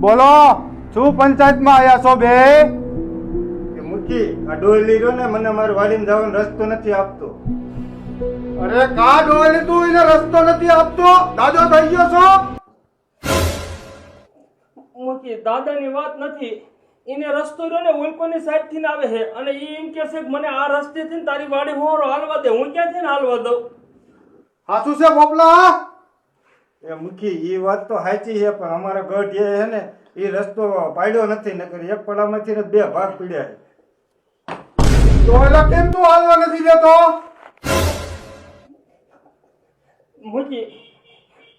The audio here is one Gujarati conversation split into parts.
બોલો, શું પંચાયતમાં આયા છો બે? મુખી આ ડોલ લીધો ને મને મારે વાડીને જવાનો રસ્તો નથી આપતો. અરે કા ડોલી તું એને રસ્તો નથી આપતો? દાદો થઈ ગયો છો? મુખી દાદાની વાત નથી, એને રસ્તો રહ્યો ને ઉલ્કોની સાઈડ થી આવે છે અને એ એમ કે છે કે મને આ રસ્તે થી તારી વાડી હોરો હાલવા દે. હું ક્યાંથી ને હાલવા દઉં? હાચું છે પોપલા? એ મુખી એ વાત તો સાચી છે, પણ અમારા ગઢ એ છે ને એ રસ્તો પાડ્યો નથી, નકર એક પડામાંથી ને બે ભાગ પીડ્યા છે. તો એલા કેમ તું હાલવા નથી દેતો? મુખી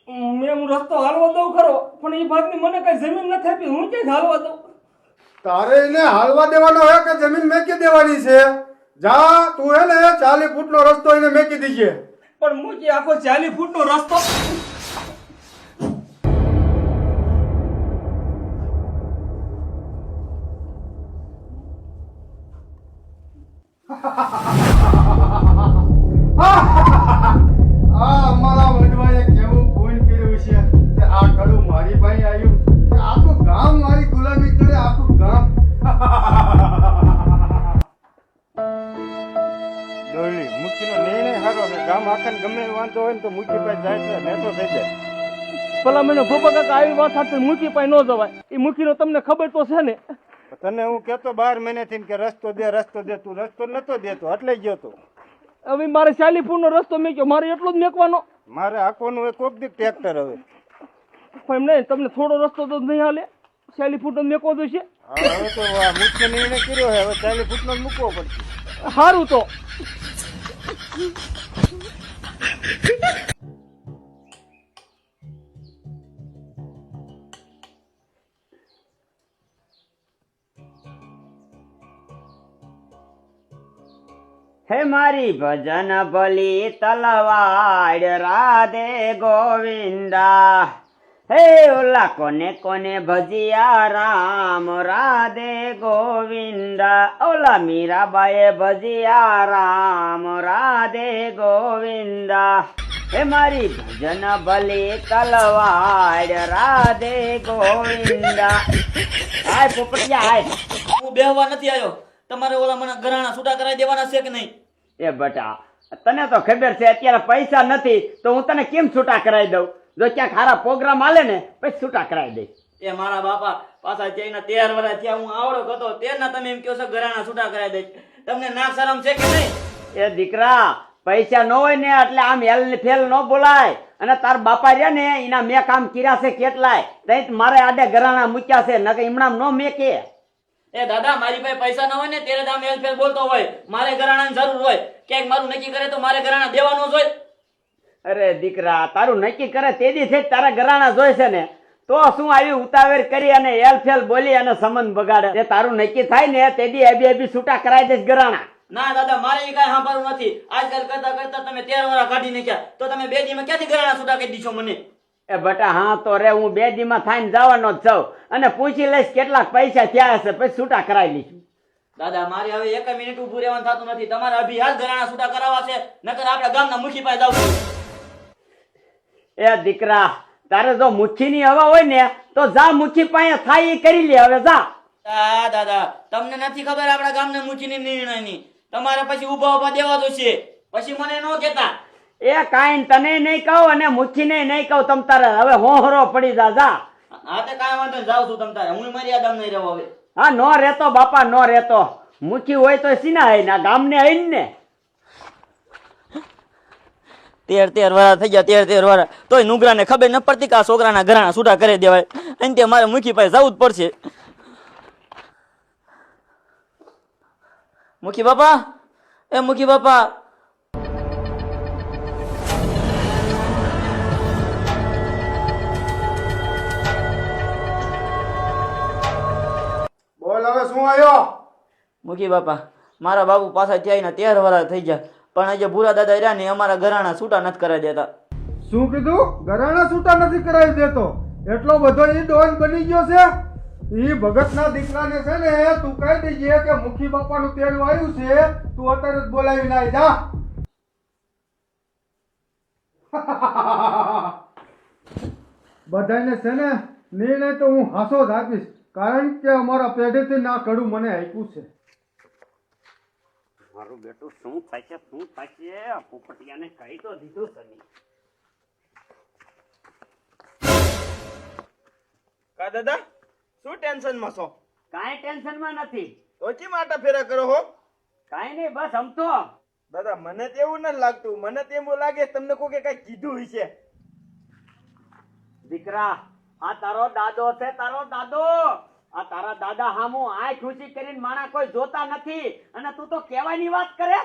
હું રસ્તો હાલવા દઉં ખરો, પણ એ ભાગની મને કઈ જમીન નથી આપી. હું ક્યાંથી હાલવા દઉં? તારે એને હાલવા દેવાનો હે કે જમીન મેકી દેવાની છે? જા તું હે ને 40 ફૂટનો રસ્તો એને મેકી દીજે. પણ મુખી આખો 40 ફૂટનો રસ્તો અમારા વડવાએ કેવું ફોન કર્યું છે કે આ ખરું મારી પાસે આવ્યું, આખું ગામ મારી ગુલામી કરે, આખું ગામ. ડોલી મુખીનો નિર્ણય સારો છે. ગામ આખાને ગમે એ વાંધો હોય ને તો મુખી પાસે જાય છે, નેતો થઈ જાય. ભલા મને ફોફા કાકા આવી વાત સાથે મુખી પાસે ન જવાય. એ મુખીનો તમને ખબર તો છે ને. તને હું કહેતો 12 મહિનાથી કે રસ્તો દે રસ્તો દે, તું રસ્તો નતો દેતો એટલે ગયો તો. હવે મારે 40 ફૂટનો રસ્તો મેક્યો, મારે એટલો જ મેકવાનો. મારે આખોનું એક કોક દી ટ્રેક્ટર હવે. પણ નહીં, તમને થોડો રસ્તો તો નહીં હાલે. 40 ફૂટનો મેકવો જોઈશે. હા હવે તો આ મુખ્ય નિર્ણય કર્યો છે, હવે 40 ફૂટનો જ મૂકવો પડશે. સારું તો હે મારી ભજન ભલી તલવાડ રાધે ગોવિંદા, હે ઓલા કોને કોને ભજિયા રામ રાધે ગોવિંદા, ઓલા મીરાબાએ ભજિયા રામ રાધે ગોવિંદા, હે મારી ભજન ભલી તલવાડ રાધે ગોવિંદા. હાય પોપટિયા હાય. હું બેહવા નથી આવ્યો. તમારે ઓલા મને ઘરાણા છૂટા કરાવી દેવાના છે કે નહીં? એ બટા, તને તો ખબર છે અત્યારે પૈસા નથી તો હું તને કેમ છૂટા કરાવી દઉં? જો ક્યાંક સારા પ્રોગ્રામ હાલે ને પછી છૂટા કરાવી દઈશ. એ મારા બાપા પાછા જઈને 13 વર્ષ થયા, હું આવડો હતો તેના તમે એમ કહો છો ઘરાણા છૂટા કરાવી દઈશ. તમને નાક શરમ છે કે નહીં? એ દીકરા, પૈસા ન હોય ને એટલે આમ હેલ ફેલ ન બોલાય. અને તાર બાપા રહ્યા ને એના મેં કામ કર્યા છે કેટલાય, તઈ મારે આડે ઘરાણા મૂક્યા છે, નકર ઈમણામ ન મેકે. એ દાદા, મારી પાસે પૈસા ન હોય ને ત્યારે આમ હેલ્પ બોલતો હોય. મારે ઘરાણાની જરૂર હોય, ક્યાંક મારું નક્કી કરે તો મારે ઘરાણા દેવાનું જ હોય. અરે દીકરા, તારું નક્કી કરે તેદી છે તારા ઘરાણા જોઈશે ને, તો શું આવી ઉતાવળ કરી અને હેલફેલ બોલી અને સંબંધ બગાડે? તે તારું નક્કી થાય ને તેદી અબી છૂટા કરાવી દઈશ ઘરાણા. ના દાદા, મારે એ કાંઈ સાંભળવું નથી. આજકાલ કરતા કરતા તમે 13 વર્ષ કાઢી નાખ્યા, તો તમે 2 દીમાં ક્યાંથી ઘરાણા છૂટા કરી દીધો મને? એ બટા હા તો રે, હું 2 દીમાં થઈને જવાનો જ છું અને પૂછી લઈશ કેટલાક પૈસા થયા હશે, પછી છૂટા કરાવી લઈશું. દાદા, મારે હવે 1 મિનિટ ઉભું રહેવાનું થતું નથી. તમારે અભી હાલ ઘરાણા છૂટા કરાવવા છે, નકર આપણા ગામના મુખી પાસે જાવ. એ દીકરા, તારે જો મુઠ્ઠીની હવા હોય ને તો જા મુઠ્ઠી પાસે થાય એ કરી લે. હવે જા. દાદા, તમને નથી ખબર આપણા ગામના મુખીની નિર્ણયની? તમારે પછી ઉભા દેવા દો છે, પછી મને ન કહેતા. એ કાંઈ તને નહીં કહું અને મુઠ્ઠીને નહીં કહું. તમ તારે હવે હોહરો પડી જા. જા. હા તો કાંઈ વાંધો નહીં, જાઉં છું તમ તારે. હું મર્યાદા નહીં રહું હવે. હા, નો રહેતો બાપા, નો રહેતો. મુઠ્ઠી હોય તો સીના હઈ ના ગામને હઈ ને. 13 વર્ષ થઈ ગયા, 13 વર્ષ તોય નુગરાને ખબર ન પડતી કે આ છોકરાના ઘરાણા છૂટા કરી દેવાય. અને તે મારે મુખી પાસે જવું જ પડશે. મુખી બાપા, એ મુખી બાપા, બોલ હવે શું આવ્યો? મુખી બાપા, મારા બાપુ પાછા ત્યાં 13 વર્ષ થઈ ગયા, પણ આજે ભૂરા દાદા રહ્યા ને અમારા ઘરાણા છૂટા નથી કરાવી દેતા. શું કીધું? ઘરાણા છૂટા નથી કરાવી દેતો? એટલો બધો એ ડોન બની ગયો છે? ઈ ભગતના દીકરાને છે ને તું કહી દેજે કે મુખી બાપાનું તેડું આવ્યું છે, તું અત્યારે જ બોલાવી લાય જા. બધાને છે ને નિર્ણય તો હું હાસો જ આપીશ, કારણ કે અમારા પેઢીથી ના કડું મને આપ્યું છે. મારું બેટું શું થશે પોપટિયાને કહી તો દીધું સની. કા દાદા શું ટેન્શન માં છો? કાંઈ ટેન્શનમાં નથી. તો કેમ આટા ફેરા કરો હો? કાંઈ નહીં, બસ આમ તો દાદા મને તો એવું નથી લાગતું, મને તો એવું લાગે તમને કોઈ કઈ કીધું હશે. દીકરા આ તારો દાદો છે, તારો દાદો. આ તારા દાદા હામુ આંખ ઊંચી કરીને માણા કોઈ જોતા નથી અને તું તો કહેવાની વાત કરે.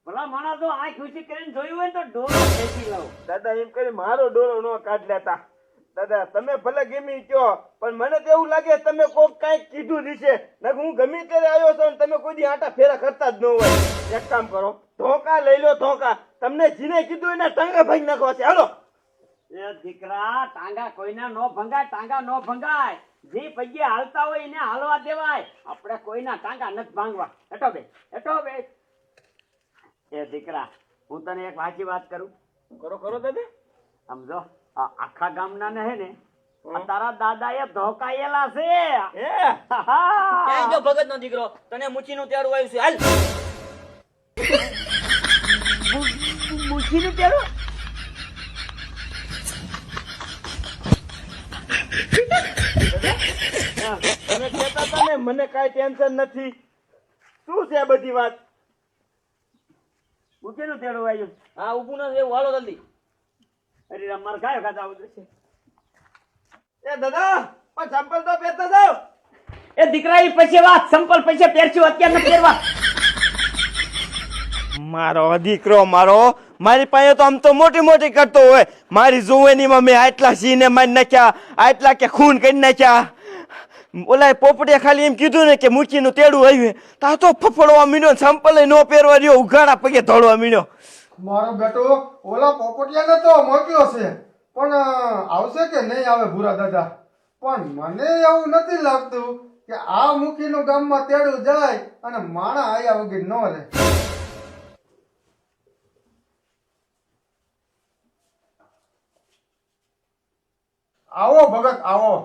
ભલા માણા જો આંખ ઊંચી કરીને જોયું હોય તો ડોળો ખેંચી લઉં. દાદા એમ કરી મારો ડોળો ન કાઢ લેતા. દાદા તમે ભલે ગમી કયો, પણ મને તો એવું લાગે તમે કોક કઈક કીધું હશે. નક હું ગમે ત્યારે આવ્યો છું તમે કોઈ દી આટા ફેરા કરતા જ ન હોય. એક કામ કરો, ધોકા લઈ લો ધોકા. તમને જીને કીધું એના ટાંગા ભાઈ નાખવા છે. હાલો. એ દીકરા ટાંગા કોઈના નો ભંગાય, ટાંગા નો ભંગાય. જે પૈયે હાલતા હોય એને હાલવા દેવાય. આપણે કોઈના ટાંગા નથી ભાંગવા. હેઠો બે. એ દીકરા હું તને એક સાચી વાત કરું. કરો કરો દાદા. સમજો આ આખા ગામના ને હે ને આ તારા દાદાએ ધોકાયેલા છે. હે ક્યાંય જો ભગતનો દીકરો તને મુચીનું તેડું આવ્યું છે. હાલ મુઠીનું તેડું? તમે કહેતા હતા ને મને કાઈ ટેન્શન નથી. શું છે આ બધી વાત? મુઠીનું તેડું આવ્યું? હા ઊભું ના એવું હાલો જલ્દી. અરે અમારે કાયો ખાતા આવતું છે. એ દાદા પણ ચંપલ તો પહેરતા જાવ. એ દીકરા એ પછી વાત સંપલ પૈસે પહેરશું, અત્યારે નથી પહેરવા. મારો દીકરો મારો મારી પાસે તો આમ તો મોટી મોટી કરતો હોય. મારી જુવાનીમાં મેં આટલા સિંહને મારી નાખ્યા, આટલા કે ખૂન કરી નાખ્યા. ઓલા પોપટીએ ખાલી એમ કીધું ને કે મૂકીનું તેડું આવ્યું, તા તો ફફડવા મીડ્યો, સંપલે નો પહેરવા રહ્યો, ઉઘાડા પગે ધોળવા મીડ્યો. મારો બેટો ઓલા પોપટિયાને તો મોકલ્યો છે, પણ આવશે કે નહીં આવે ભૂરા દાદા? પણ મને એવું નથી લાગતું કે આ મુખીનું ગામમાં તેડું જાય અને માણા આયા વગર ન રહે. આવો ભગત આવો.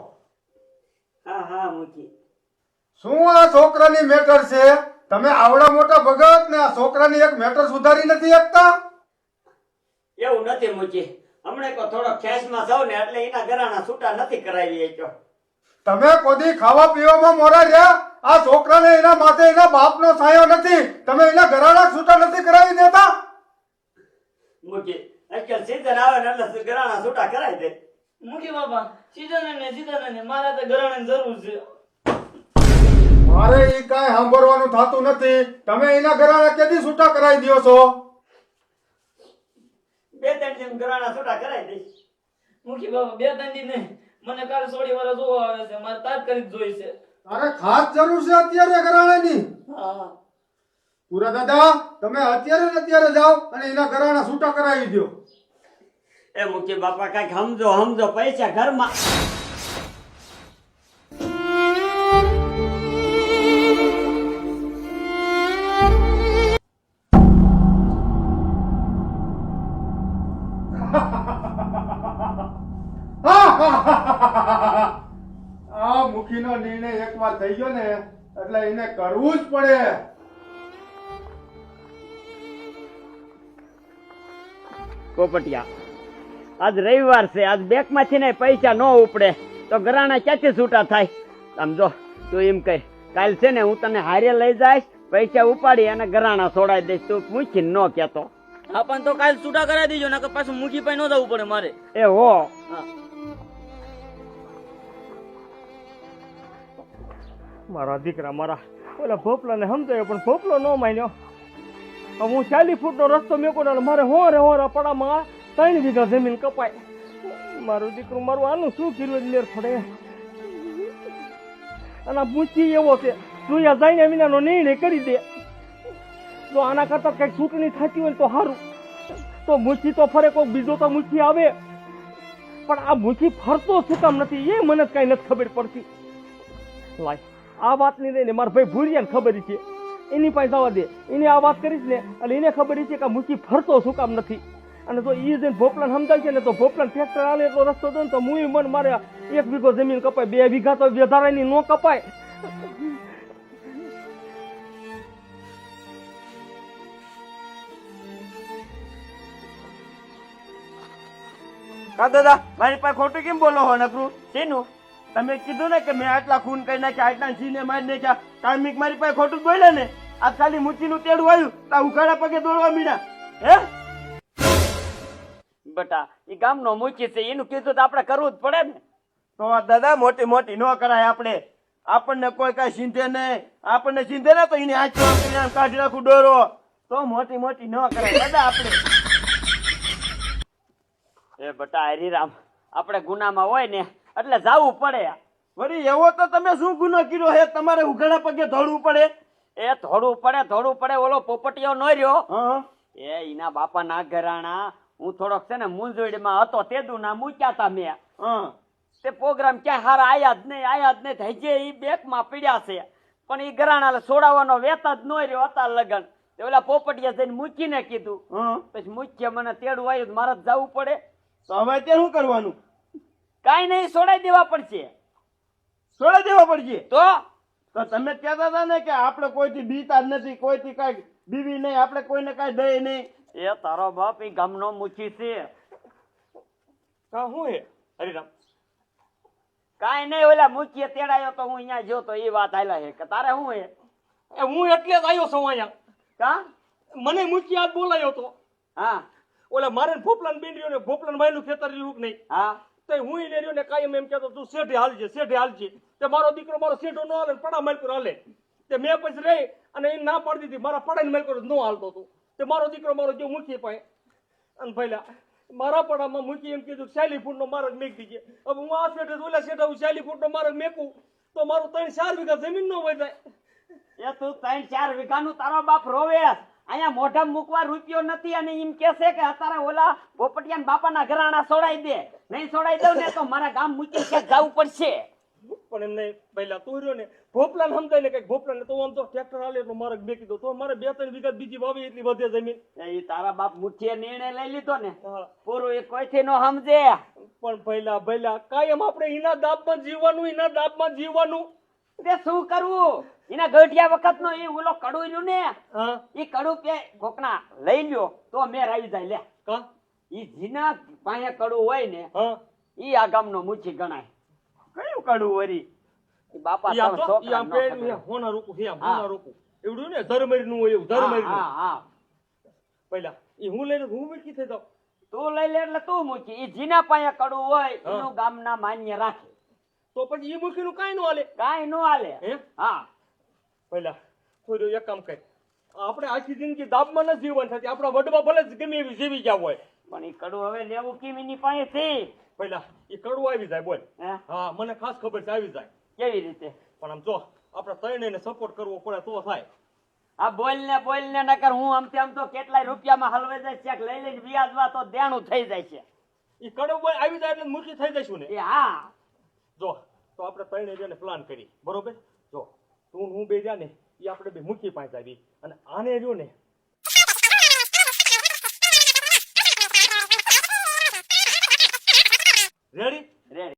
હા મૂકી. શું આ છોકરાની મેટર છે? તમે આવડા મોટા ભગત ને આ છોકરાની એક મેટર સુધારી નથી શકતા? એવું નથી મૂકી, હમણાં કો થોડો ખેસમાં જાવ ને એટલે એના ઘરાણા છૂટા નથી કરાવી શક્યો. તમે કોદી ખાવા પીવામાં મોરા રહ્યા? આ છોકરાને એના માથે એના બાપનો છાયો નથી, તમે એના ઘરાણા છૂટા નથી કરાવી દેતા? મૂકી અત્યારે સીઝન આવે ને એટલે ઘરાણા છૂટા કરાવી દે. મુખી બાપા સીધા ને મારા તો ઘરાણાની જરૂર છે. મારે ઈ કાંઈ સાંભળવાનું થતું નથી. તમે એના ઘરાણા કેદી છૂટા કરાવી દો છો? 2-3 દિન ઘરાણા છૂટા કરાવી દઈશ. મુખી બાપા 2-3 દી નહીં, મને કાલે સોડી વાળા જોવા આવે છે, મારે તાત્કાલિક જોઈ છે. તારે ખાસ જરૂર છે અત્યારે ઘરાણાની? હા પૂરા દાદા તમે અત્યારે ને અત્યારે જાઓ અને એના ઘરાણા છૂટા કરાવી દો. એ મૂકી બાપા કઈક સમજો પૈસા ઘરમાં. આ મુખીનો નિર્ણય એકવાર થઈ ગયો ને એટલે એને કરવું જ પડે. પોપટિયા આજ રવિવાર છે, આજ બેંક માંથી ને પૈસા ન ઉપડે તો ઘરાણા ક્યાંથી છૂટા થાય? સમજો તું એમ કહે કાલ છે ને હું તને હારે લઈ જઈશ, પૈસા ઉપાડી અને ઘરાણા છોડાઈ દઈશ, તું મૂકીને ન કહેતો. હા પણ તો કાલ છૂટા કરાવી દીજો, નકર પાછું મુખી પાસે ન જવું પડે મારે. એ હો હા મારા દીકરા મારા ઓલા ભોપલાને સમજાયો પણ ભોપલો ન માન્યો. હવે હું 40 ફૂટનો રસ્તો મેકો ને મારે હોરા પડામાં 3 વીઘા જમીન કપાય. મારું દીકરું મારું આનું શું કર્યું મેર પડે. અને આ મૂછી એવો છે જોયા જઈને વિનાનો નિર્ણય કરી દે. જો આના કરતા કઈક ચૂંટણી થતી હોય તો સારું. તો મૂછી તો ફરે કોઈક બીજો તો મૂછી આવે, પણ આ મૂછી ફરતો શું કામ નથી એ મને કઈ નથી ખબર પડતી. લાય આ વાતની લઈને મારા ભાઈ ભૂરિયાને ખબર છે, એની પાસે જવા દે. એને આ વાત કરીશ ને એટલે એને ખબર છે કે આ મૂકી ફરતો શું કામ નથી. અને જો એ જઈને ભોપલાને સમજાવશે ને તો ભોપલાને ટ્રેક્ટર હાલે એટલો રસ્તો દો ને તો હું મન મારે 1 વીઘો જમીન કપાય, 2 વીઘા તો વધારાની ન કપાય. કા દાદા મારી પાસે ખોટું કેમ બોલો હો નકરું? શેનું? તમે કીધું ને કે મેં આટલા ખૂન કરી નાખ્યા, આટલા સિંહને મારી નાખ્યા. કામિક મારી પાસે ખોટું જ બોલ્યા ને. આ ખાલી મૂચીનું તેડું આવ્યું તા ઉઘાડા પગે દોડવા મીડા. હે બટા એ ગામનો મૂકી છે, એનું કીધું તો આપણે કરવું જ પડે ને. તો આ દાદા મોટી મોટી ન કરાય આપણે. આપણને કોઈ કઈ સિંધે નહીં, આપણને સિંધે ને તો એને હાથ કાઢી નાખું ડોરો. તો મોટી મોટી ન કરાય દાદા આપણે. એ બટા હરીરામ, આપણે ગુનામાં હોય ને એટલે જાવું પડે. વળી એવો તો તમે શું ગુનો કર્યો હે તમારે ઉઘાડા પગે દોડવું પડે? એ થોડું પડે. ઓલો પોપટીયો નો રહ્યો, હા એ એના બાપા ના ઘરાણા હું થોડોક છે ને મૂંઝવણીમાં હતો તેદું ના મૂક્યા તા મેં. હા તે પ્રોગ્રામ ક્યાં હારા આયા જ નહીં થઈ જે ઈ બેકમાં પીડ્યા છે, પણ ઈ ઘરાણા છોડાવવાનો વેત જ નો રહ્યો હતા લગન. તે ઓલા પોપટીયા જઈને મૂકીને કીધું, હા પછી મૂક્યા મને તેડું આવ્યું તો મારે જ જવું પડે. તો હવે અત્યારે શું કરવાનું? કાઈ નહીં, છોડાઈ દેવા પડશે. છોડી દેવા પડશે. તો તમે કહેતા હતા ને કે આપણે કોઈથી બીતા જ નથી, કોઈથી કઈ બીવી નહીં, આપણે કોઈને કઈ દઈ નહીં. એ તારો બાપ ઈ ગામનો મૂકી છે. હા શું હે હરીરામ? કાઈ નહીં, ઓલા મૂકીએ તેડાયો તો હું અહીંયા જો તો એ વાત હાલા છે કે તારે શું હે? એ હું એટલે જ આવ્યો છું અહીંયા. કા મને મૂકી આજ બોલાયો તો. હા ઓલા મારે ભોપલાન બેન રહ્યો ને ભોપલાન ભાઈનું ખેતર રહ્યું કે નહીં, હા તો હું એને રહ્યો ને કાયમ એમ કહેતો તું શેઠે હાલજે. તે મારો દીકરો મારો શેઠો નો હાલે ને પડા માલ પર હાલે. તે મેં પછી રહી અને એને ના પાડી દીધી, મારા પડાને માલ પર નો હાલતો હતો. તે મારો દીકરો મારો જે મૂકી પાય અને પહેલા મારા પડામાં મૂકી એમ કીધું 40 ફૂટનો માર્ગ મેકી દીજે. હવે હું આ શેઠે ઓલા શેઠે 40 ફૂટનો માર્ગ મેકું તો મારું 3-4 વીઘા જમીન નો હોય જાય. એ તું 3-4 વીઘાનું તારો બાપ રોવે. અહીંયા મોઢા મૂકવા રૂપિયો નથી અને એમ કેસે કે અત્યારે ઓલા પોપટિયાના બાપાના ઘરાણા છોડાઈ દે. નહીં છોડાઈ દઉં ને તો મારા ગામ મૂકી ક્યાંક જવું પડશે. પણ એમ નહીં, પહેલા તું રહ્યો ને ભોપલાને સમજાય ને કઈક ભોપલાને તો આમ તો ટ્રેક્ટર હાલે એટલો માર્ગ મેકી દો તો મારે 2-3 વીઘા બીજી વાવી એટલી વધે જમીન. એ તારા બાપ મુઠ્ઠીએ નિર્ણય લઈ લીધો ને હા. પૂરું એ કોઈથી નો સમજે. પણ પહેલા કાયમ આપણે એના દાબમાં જીવવાનું. તે શું કરવું? એના ગઢિયા વખત નો એ ઓલો કડું રહ્યું ને, હા એ કડું કે કોકના લઈ લ્યો તો મેર આવી જાય. લે કા ઈ જીના પાસે કડું હોય ને હા ઈ આ ગામનો મુઠ્ઠી ગણાય. કયું કાઢું વરી? ઈ બાપા ઈ આમ ત્રણ તો ઈ છોકરા આમ નો પેડનું ખબર. હે, હોના રોકું હે, હા. હોના રોકું એવડું ને ધરમરી નું હોય એવું ધરમરી નું. હા હા પહેલા ઈ હું લઈને હું મૂકી થઈ જાઉં. તું લઈ લે એટલે તું મૂકી. ઈ જીના પાસે કડું હોય હા. એનું ગામના માન્ય રાખે, તો પછી ઈ મૂકીનું કાંઈ નો હાલે. કાંઈ નો હાલે. હે હા પહેલા થોડું એક કામ કર, આપણે આખી જિંદગી દાબમાં ન જીવન થતી, આપણા વડવા ભલે જ ગમે એવી જીવી ગયા હોય. પણ ઈ કડું હવે લેવું કેમ એની પાસેથી? પહેલા ઈ કડવું આવી જાય બોલ. હે? હા મને ખાસ ખબર છે આવી જાય. કેવી રીતે? પણ આમ જો આપણે ત્રણેયને સપોર્ટ કરવો પડે તો થાય. આ બોલ ને નકર હું આમ તો કેટલાય રૂપિયામાં હલવાઈ જાય ચેક લઈ લઈને વ્યાજવા તો દેણું થઈ જાય છે. ઈ કડવું બોલ આવી જાય એટલે મૂકી થઈ જઈશું ને. એ હા જો તો આપણે ત્રણેય જણે પ્લાન કરી, બરોબર? જો તું ને હું બે જા ને એ આપણે બે મૂકી પાસે આવી અને આને રહ્યો ને રેડી